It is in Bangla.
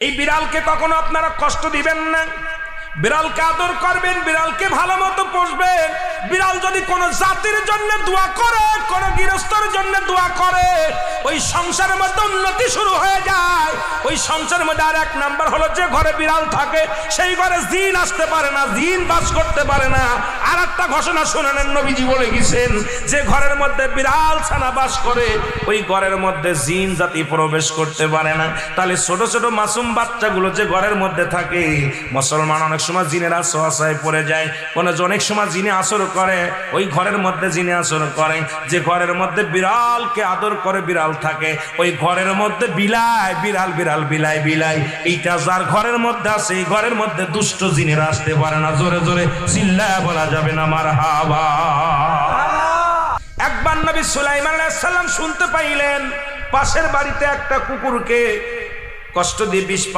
এই বিড়ালকে কখনো আপনারা কষ্ট দিবেন না, বিড়ালকে আদর করবেন, বিড়ালকে ভালো মতো পুষবেন। বিড়াল যদি কোনো জাতির জন্য দোয়া করে, কোনো গৃহস্থর জন্য দোয়া করে, ওই সংসারের মধ্যে উন্নতি শুরু হয়ে যায়। ওই সংসারের মধ্যে আর এক নাম্বার হলো, যে ঘরে বিড়াল থাকে সেই ঘরে জিন আসতে পারে না, জিন বাস করতে পারে না। আর একটা ঘোষণা শুনেন, নবীজি বলে গেছেন, যে ঘরের মধ্যে বিড়াল ছানা বাস করে ওই ঘরের মধ্যে জিন জাতি প্রবেশ করতে পারে না। তাহলে ছোট ছোট মাসুম বাচ্চাগুলো যে ঘরের মধ্যে থাকে, মুসলমান অনেক সময় জিনের আশ্রয় পড়ে যায়, অনেক সময় জিনে আসর করে, ওই ঘরের মধ্যে জিনে আসর করে। যে ঘরের মধ্যে বিড়ালকে আদর করে বিড়াল থাকে, ওই ঘরের মধ্যে বিলাই বিড়াল বিড়াল বিলাই বিলাই, এইটা যার ঘরের মধ্যে আছে এই ঘরের মধ্যে দুষ্ট জিনেরা আসতে পারে না। জোরে জোরে চিল্লায় বলা যাবে না মারহাবা। একবার নবী সুলাইমান আলাইহিস সালাম শুনতে পাইলেন, পাশের বাড়িতে একটা কুকুরকে কষ্ট দিয়ে বিষ